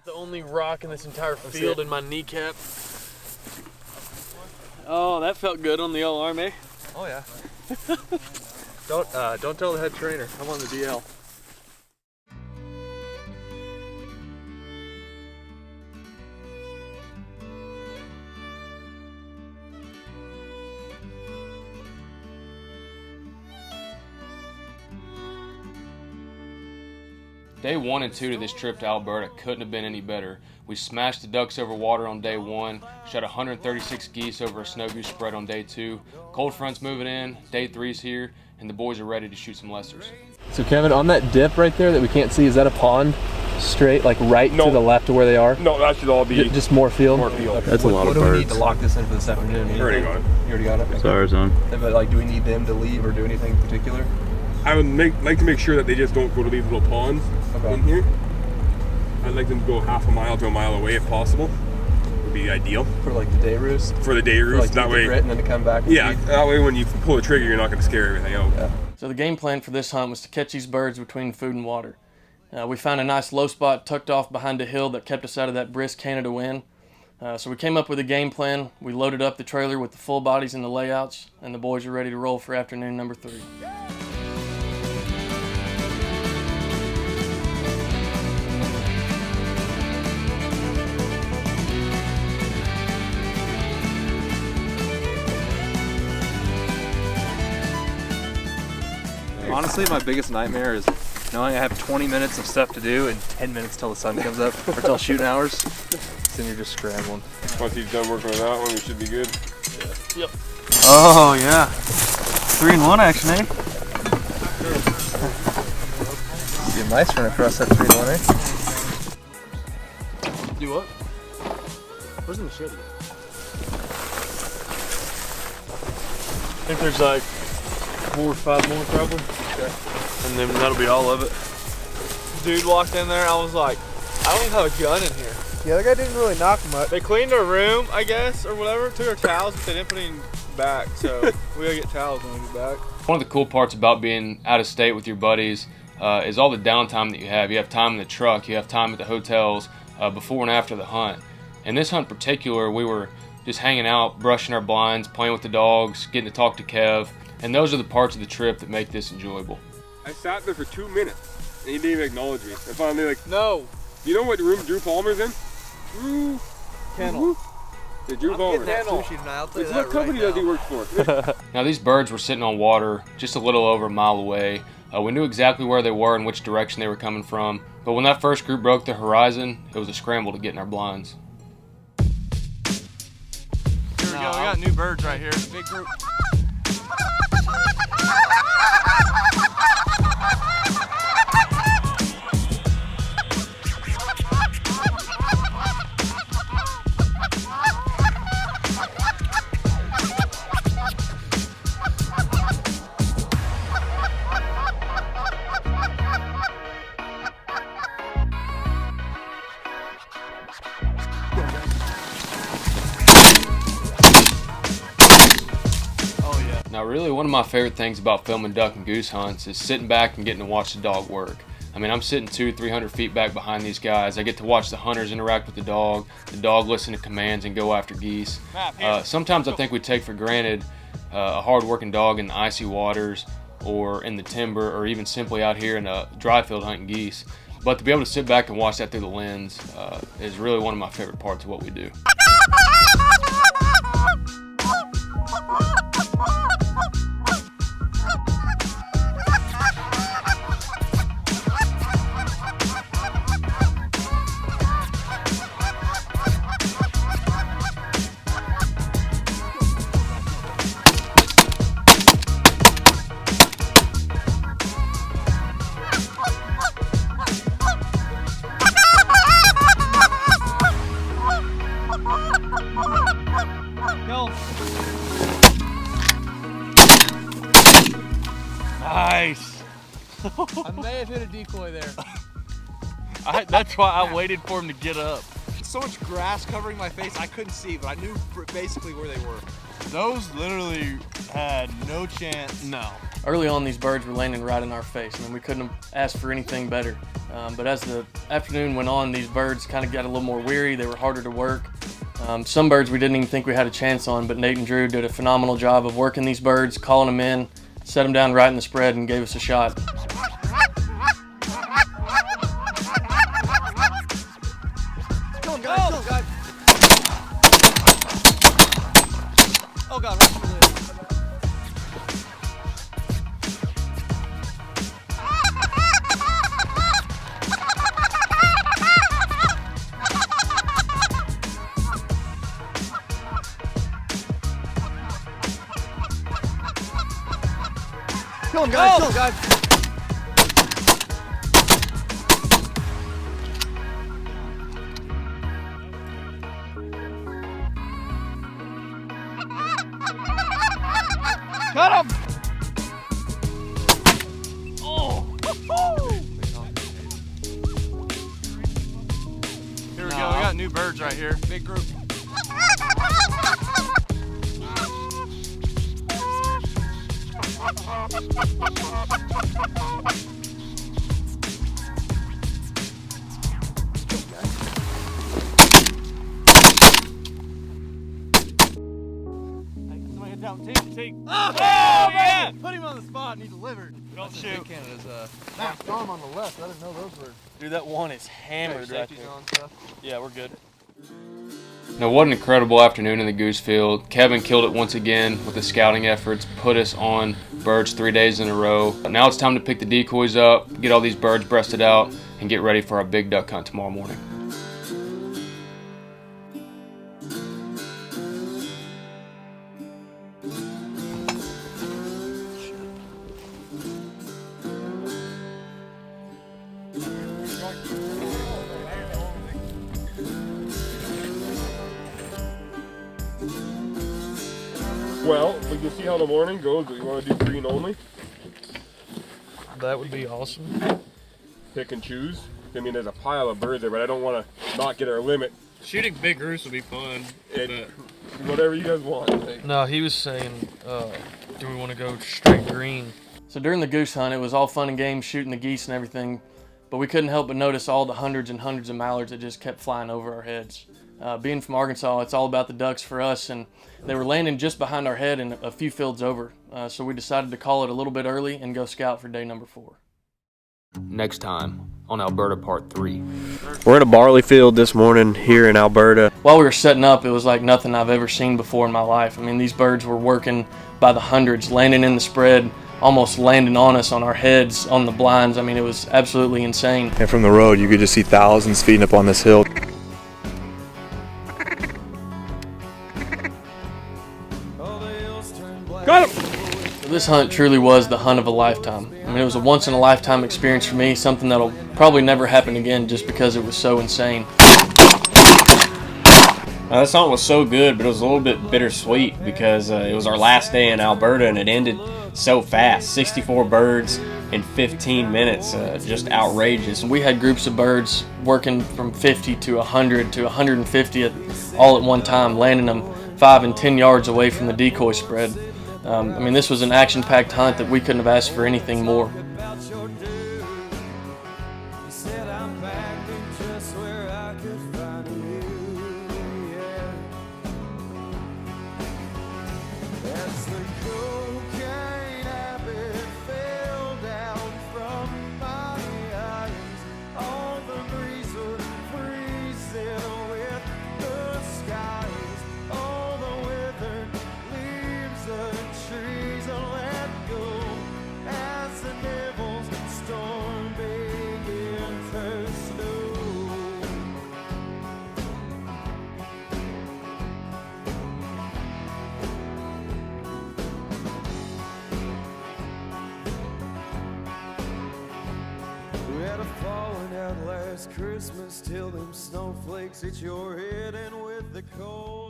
Got the only rock in this entire field in my kneecap. Oh, that felt good on the old arm, eh? Oh yeah. Don't tell the head trainer. I'm on the DL. Day 1 and 2 to this trip to Alberta couldn't have been any better. We smashed the ducks over water on day 1, shot 136 geese over a snow goose spread on day 2. Cold front's moving in, day 3's here, and the boys are ready to shoot some lessers. So Kevin, on that dip right there that we can't see, is that a pond? Straight, like right to the left of where they are? No, that should all be just more field? More field. Okay. That's a lot of birds. What do we need to lock this in for this afternoon? You already got it. You already got it? It's our zone. But like, do we need them to leave or do anything in particular? I would like to make sure that they just don't go to these little ponds in here. I'd like them to go half a mile to a mile away if possible. Would be ideal. For like the day roost? For the day roost, like that way. And then to come back. Yeah, that way when you pull the trigger, you're not going to scare everything out. Yeah. So the game plan for this hunt was to catch these birds between food and water. We found a nice low spot tucked off behind a hill that kept us out of that brisk Canada wind. So we came up with a game plan. We loaded up the trailer with the full bodies and the layouts, and the boys are ready to roll for afternoon number 3. Honestly, my biggest nightmare is knowing I have 20 minutes of stuff to do and 10 minutes till the sun comes up, or till shooting hours. Then you're just scrambling. Once he's done working on that one, we should be good. Yeah. Yep. Oh yeah, 3-in-1 action, eh? Be a nice run across that 3-in-1, eh? Do what? Where's the machete? I think there's like 4 or 5 more probably. Okay. And then that'll be all of it. Dude walked in there, I was like, I don't even have a gun in here. Yeah, the guy didn't really knock much. They cleaned our room, I guess, or whatever, took our towels, but they didn't put any back, so we gotta get towels when we get back. One of the cool parts about being out of state with your buddies is all the downtime that you have. You have time in the truck, you have time at the hotels before and after the hunt. In this hunt in particular, we were just hanging out, brushing our blinds, playing with the dogs, getting to talk to Kev, and those are the parts of the trip that make this enjoyable. I sat there for 2 minutes, and he didn't even acknowledge me. And finally, like, No. You know what room Drew Palmer's in? Drew Kennel. The Drew Palmer. What company does he work for? Now these birds were sitting on water just a little over a mile away. We knew exactly where they were and which direction they were coming from, but when that first group broke the horizon, it was a scramble to get in our blinds. Here we go, we got new birds right here. Big group. Now really one of my favorite things about filming duck and goose hunts is sitting back and getting to watch the dog work. I mean, I'm sitting 200-300 feet back behind these guys. I get to watch the hunters interact with the dog listen to commands and go after geese. Sometimes I think we take for granted a hard-working dog in the icy waters or in the timber or even simply out here in a dry field hunting geese. But to be able to sit back and watch that through the lens is really one of my favorite parts of what we do. Nice. I may have hit a decoy there. That's why I waited for him to get up. So much grass covering my face, I couldn't see, but I knew basically where they were. Those literally had no chance. No. Early on, these birds were landing right in our face. I mean, we couldn't have asked for anything better. But as the afternoon went on, these birds kind of got a little more weary. They were harder to work. Some birds we didn't even think we had a chance on, but Nate and Drew did a phenomenal job of working these birds, calling them in, set them down right in the spread, and gave us a shot. Come on, guys. Oh, God. Oh, God. Right through the lid. Kill him, guys. Kill him, guys. Got him! Oh! Here we go. We got new birds right here. Big group. Take. Oh, yeah! Put him on the spot and he delivered. Don't shoot. Canada's saw him on the left. I didn't know those were. Dude, that one is hammered right there. On stuff. Yeah, we're good. Now, what an incredible afternoon in the goose field. Kevin killed it once again with the scouting efforts, put us on birds 3 days in a row. Now it's time to pick the decoys up, get all these birds breasted out, and get ready for our big duck hunt tomorrow morning. Well, we can see how the morning goes, but you want to do green only? That would be awesome. Pick and choose. I mean, there's a pile of birds there, but I don't want to not get our limit. Shooting big goose would be fun. Whatever you guys want. No, he was saying, do we want to go straight green? So during the goose hunt, it was all fun and games shooting the geese and everything, but we couldn't help but notice all the hundreds and hundreds of mallards that just kept flying over our heads. Being from Arkansas, it's all about the ducks for us, and they were landing just behind our head and a few fields over. So we decided to call it a little bit early and go scout for day number 4. Next time on Alberta Part 3. We're in a barley field this morning here in Alberta. While we were setting up, it was like nothing I've ever seen before in my life. I mean, these birds were working by the hundreds, landing in the spread, almost landing on us, on our heads, on the blinds. I mean, it was absolutely insane. And from the road, you could just see thousands feeding up on this hill. Got him! This hunt truly was the hunt of a lifetime. I mean, it was a once-in-a-lifetime experience for me, something that'll probably never happen again just because it was so insane. This hunt was so good, but it was a little bit bittersweet because it was our last day in Alberta and it ended so fast. 64 birds in 15 minutes, just outrageous. We had groups of birds working from 50 to 100 to 150 all at one time, landing them 5 and 10 yards away from the decoy spread. I mean, this was an action-packed hunt that we couldn't have asked for anything more. Christmas till them snowflakes hit your head, and with the cold